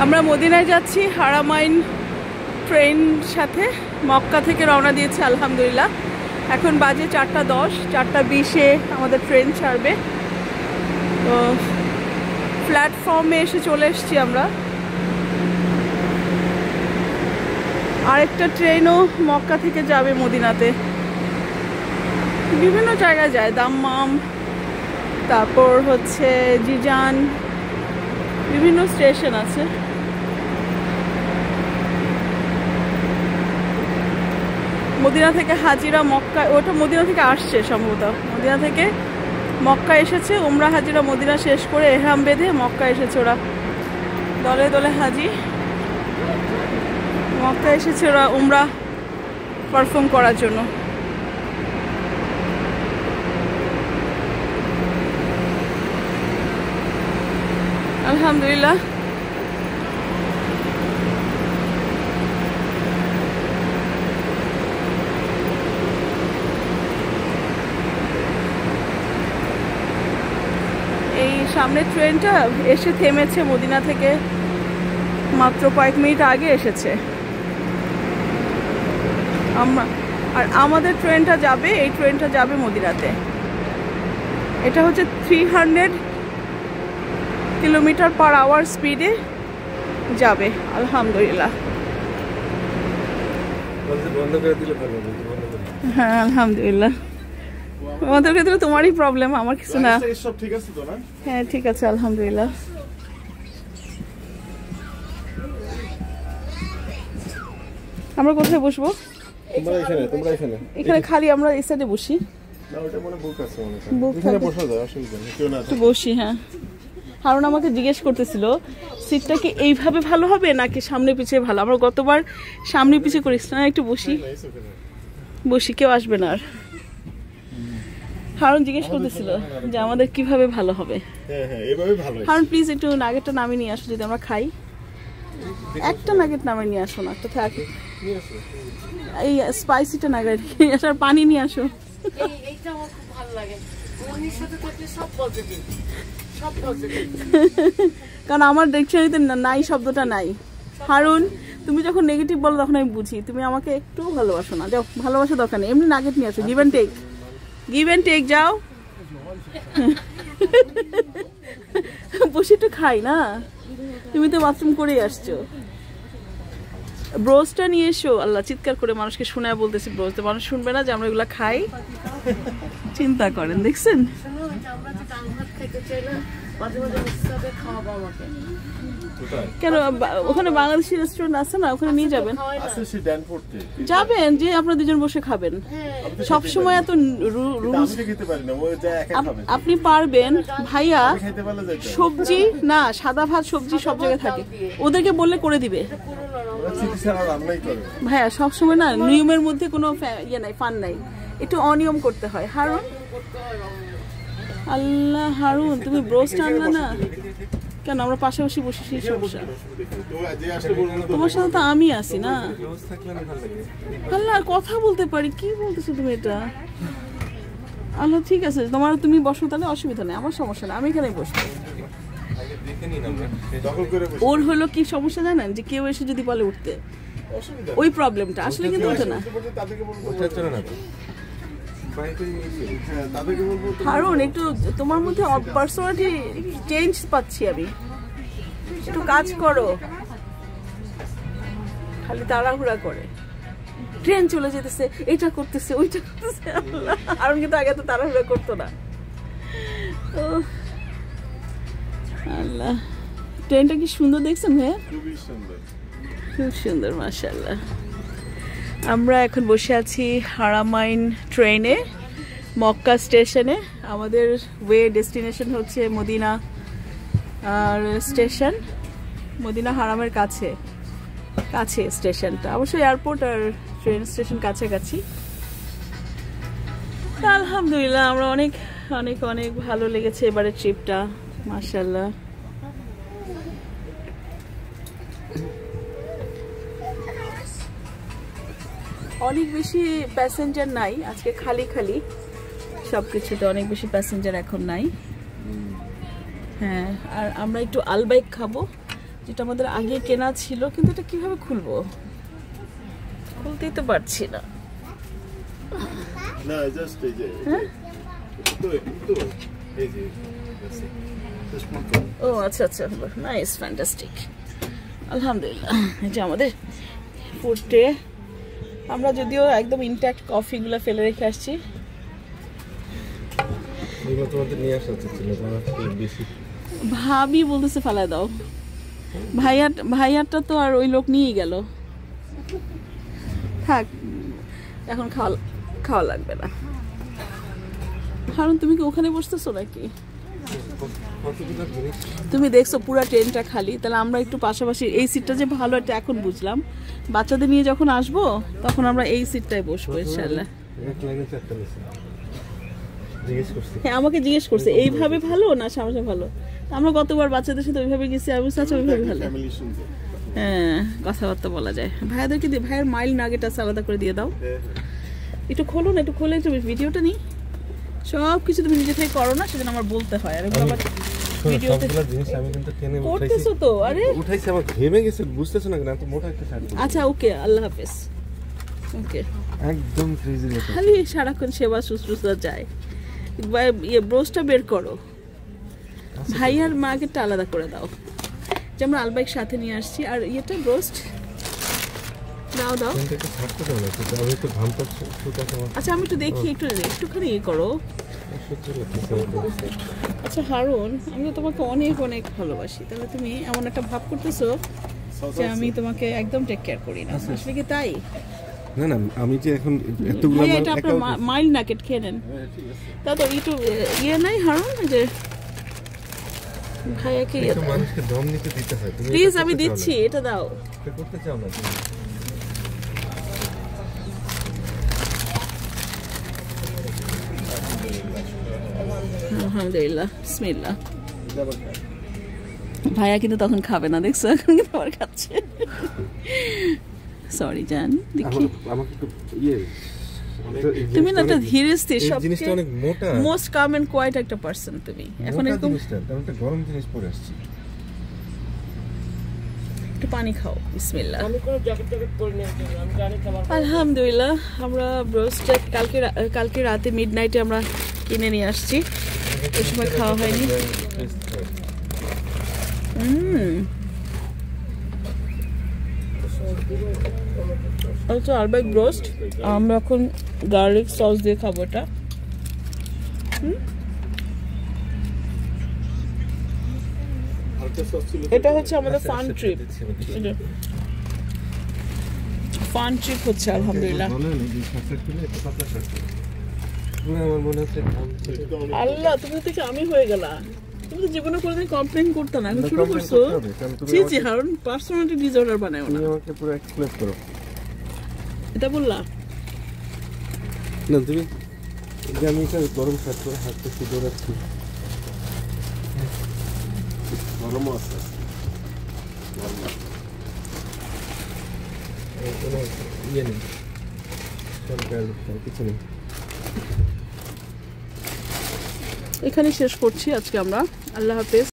আমরা মদিনায় যাচ্ছি হারামাইন ট্রেন সাথে মক্কা থেকে রওনা দিয়েছি আলহামদুলিল্লাহ। এখন বাজে 4:10, 4:20-এ আমাদের ট্রেন ছাড়বে। তো প্ল্যাটফর্মে এসে চলে এসেছি আমরা। আরেকটা ট্রেনও মক্কা থেকে যাবে মদিনাতে, বিভিন্ন জায়গায় যায়, দাম্মাম, তারপর হচ্ছে জিজান, বিভিন্ন স্টেশন আছে। মদিনা থেকে হাজিরা মক্কা, ওটা মদিনা থেকে আসছে সম্ভবত, মদিনা থেকে মক্কা এসেছে। উমরা হাজিরা মদিনা শেষ করে এহরাম বেঁধে মক্কা এসেছে ওরা, দলে দলে হাজি মক্কা এসেছে ওরা উমরা পারফর্ম করার জন্য। আলহামদুলিল্লাহ এই সামনের ট্রেনটা এসে থেমেছে মদিনা থেকে, মাত্র কয়েক মিনিট আগে এসেছে। আর আমাদের ট্রেনটা যাবে, এই ট্রেনটা যাবে মদিনাতে। এটা হচ্ছে 300 কিলোমিটার/আওয়ার স্পিডে যাবে আলহামদুলিল্লাহ। হ্যাঁ আলহামদুলিল্লাহ, আমাদের ক্ষেত্রে তোমারই প্রবলেম, আমার কিছু না। হ্যাঁ ঠিক আছে আলহামদুলিল্লাহ। আমরা কোথায় বসবো? এখানে খালি আমরা এই সাইডে বসি। বসি হ্যাঁ। হারুন আমাকে জিজ্ঞেস করতেছিল সিটটা কি এইভাবে ভালো হবে নাকি সামনে পিছিয়ে ভালো। আমরা গতবার সামনে পিছিয়ে করিস না, একটু বসি বসি, কেউ আসবে না আর। হারুন জিজ্ঞেস করতেছিল যে আমাদের কিভাবে ভালো হবে। হারুন প্লিজ একটু নাগেটটা নামিয়ে নিয়ে আসো, যদি আমরা খাই। একটা নাগেট নামিয়ে নিয়ে আসো না, একটা থাক, এই স্পাইসিটা নাগেট নিয়ে আসো, আর পানি নিয়ে আসো। কারণ আমার ডিকশনারিতে নাই শব্দটা নাই। হারুন তুমি যখন নেগেটিভ বলো তখন আমি বুঝি তুমি আমাকে একটু ভালোবাসো না। যাও, ভালোবাসা দরকার নেই, এমনি নাগেট নিয়ে আসো। গিভ অ্যান্ড টেক যাও। বসে একটু খাই না, তুমি তো বাথরুম করেই আসছো। ব্রোজটা নিয়ে এসো। আল্লাহ, চিৎকার করে মানুষকে শোনায় বলতেছি ব্রোজ, তো মানুষ শুনবে না যে আমরা এগুলা খাই? চিন্তা করেন, দেখছেন? কেন ওখানে বাংলাদেশি রেস্টুরেন্ট আছে না, ওখানে নিয়ে যাবেন। যাবেন যে আপনারা দুজন বসে খাবেন। সবসময় এত আপনি পারবেন ভাইয়া। সবজি না, সাদা ভাত সবজি সব জায়গায় থাকে, ওদেরকে বললে করে দিবে ভাইয়া। সবসময় না নিয়মের মধ্যে কোনো ইয়ে নাই, ফান নাই, একটু অনিয়ম করতে হয়। হারুন আল্লাহ, হারুন তুমি ব্রোস্ট আনলা না কেন? আমরা পাশাপাশি বসে, সেই সমস্যা। তোমার সাথে তো আমি আছি না। আল্লাহ কথা বলতে পারি, কি বলতেছো তুমি এটা? আল্লাহ ঠিক আছে, তোমার তুমি বসো তাহলে, অসুবিধা নেই, আমার সমস্যা নেই, আমি এখানেই বসবো। ওর হলো কি সমস্যা জানেন, যে কেউ এসে যদি বলে উঠতে, ওই প্রবলেমটা আসলে কিন্তু ওঠে না। হারুন একটু তোমার মধ্যে পার্সোনালিটি চেঞ্জ পাচ্ছি আমি, একটু কাজ করো। খালি তাড়াহুড়া করে, ট্রেন চলে যেতেছে, এটা করতেছে ওইটা করতেছে। হারুন কিন্তু আগে তো তাড়াহুড়া করতো না। আল্লাহ, ট্রেনটা কি সুন্দর দেখছেন? হ্যাঁ খুব সুন্দর মাশাআল্লাহ। আমরা এখন বসে আছি হারামাইন ট্রেনে মক্কা স্টেশনে। আমাদের ডেস্টিনেশন হচ্ছে মদিনা আর স্টেশন, মদিনা হারামের কাছে কাছে স্টেশনটা, অবশ্যই এয়ারপোর্ট আর ট্রেন স্টেশন কাছাকাছি। আলহামদুলিল্লাহ আমরা অনেক অনেক অনেক ভালো লেগেছে এবারের ট্রিপটা মাশাআল্লাহ। অনেক বেশি প্যাসেঞ্জার নাই আজকে, খালি খালি সবকিছুতে, অনেক বেশি প্যাসেঞ্জার এখন নাই। হ্যাঁ, আর আমরা একটু আলবাইক খাবো, যেটা আমাদের আগে কেনা ছিল, কিন্তু এটা কিভাবে খুলবো, খুলতেই তো পারছি না। না জাস্ট এই যে এই যে ও আচ্ছা আচ্ছা, নাইস, ফ্যান্টাস্টিক, আলহামদুলিল্লাহ। এই যে আমাদের ফুড ট্রে, আমরা যদিও একদম ইনট্যাক্ট কফিগুলো ফেলে রেখে আসছি। ভাবি বলতেছে ফালায় দাও, ভাইয়ারটা তো আর ওই লোক নিয়েই গেল, থাক এখন খাওয়া লাগবে না। কারণ তুমি কি ওখানে বসতেছো নাকি? তুমি দেখছো পুরো ট্রেনটা খালি, তাহলে আমরা একটু পাশাপাশি, এই সিটটা যে ভালো এটা এখন বুঝলাম। বাচ্চাদের নিয়ে যখন আসবো তখন আমরা এই সিটটায় বসবো ইনশাআল্লাহ। হ্যাঁ আমাকে জিজ্ঞেস করছে এইভাবে ভালো না সামনে ভালো। আমরা গতবার বাচ্চাদের সাথে ওইভাবে গেছি, আমি চাচ্ছি ওইভাবে ভালো। হ্যাঁ কথাবার্তা বলা যায়। ভাইয়াদেরকে দিয়ে, ভাইয়ের মাইল নাগেট আছে আলাদা করে দিয়ে দাও। একটু খোলো না, একটু খোলে একটু ভিডিওটা নিই। সব কিছু তুমি নিজে থেকে করো না, সেজন্য আমার বলতে হয়। আর এগুলো আবার ভিডিওতে আমি কিন্তু টেনে করতেছো তো। আরে উঠাইছি, আমার ঘেমে গেছে, বুঝতেছ না কেন? এত মোটা একটা শাড়ি। আচ্ছা ওকে, আল্লাহ হাফেজ। ওকে, একদম ক্রেজি মতো। খালি সারাক্ষণ সেবা শুশ্রূষা যায়। ব্রোস্টটা বের করো, ভাইয়ার মার্কেটটা আলাদা করে দাও, যে আমরা আলবাইক সাথে নিয়ে আসছি। আর ইয়েটা ব্রোস্ট দাও দাও। আচ্ছা আমি একটু দেখি, একটুখানি ইয়ে করো। আচ্ছা হারুন, আমি তো তোমাকে অনেক অনেক ভালোবাসি, তাহলে তুমি এমন একটা ভাব করতেছো যে আমি তোমাকে একদম টেক কেয়ার করি না। আসলে কি তাই? না না, আমি যে এখন এতগুলো এটা আপনার মাইল নাকেট খেয়ে নেন। তা তো একটু ইয়ে নাই হারুন, যে ভাইয়াকে মানুষকে দম নিতে দিতে হয়। প্লিজ আমি দিচ্ছি, এটা দাও। করতে চাও না তুমি? আলহামদুলিল্লাহ, বিসমিল্লাহ। ভাইয়া কিন্তু তখন খাবে না, দেখছো এখন কিন্তু আবার খাচ্ছে। সরি জান, দেখি আমাকে একটু ইয়ে, তুমি না একটা ধীরে স্থির, এই সব জিনিসটা অনেক মোটা, মোস্ট কাম এন্ড কোয়াইট একটা পারসন তুমি। এখন একদম আমি একটা গরম জিনিস পরে আসছি। একটু পানি খাও, বিসমিল্লাহ। আমি কোনো জ্যাকেট পরে নিয়ে আসি, আমি জানি খাবার। আলহামদুলিল্লাহ, আমরা ব্রোস্ট কালকে রাতে মিডনাইটে আমরা কিনে নিয়ে আসছি, ওই সময় খাওয়া হয়নি। আচ্ছা আলবাইক ব্রোস্ট, আমরা এখন গার্লিক সস দিয়ে খাবো এটা। এটা হচ্ছে আমাদের ফান ট্রিপ হচ্ছে আলহামদুলিল্লাহ। আল্লাহ, তুমি তো আমি হয়ে গেলা। তুমি তো জীবনে কোনোদিন কমপ্লেইন করতে না, এখন শুরু করছো। জি জি হারুন, পার্সোনালিটি ডিসঅর্ডার বানায় না। আমাকে পুরো এক্সপ্লেন করো। এটা বললা না তুমি, যে আমি এটা গরম শার্ট করে হাঁটতে শুরু রাখছি। গরম আছে, কোনো ইয়ে নেই, কিছু নেই। এখানে শেষ করছি আজকে আমরা। আল্লাহ হাফেজ।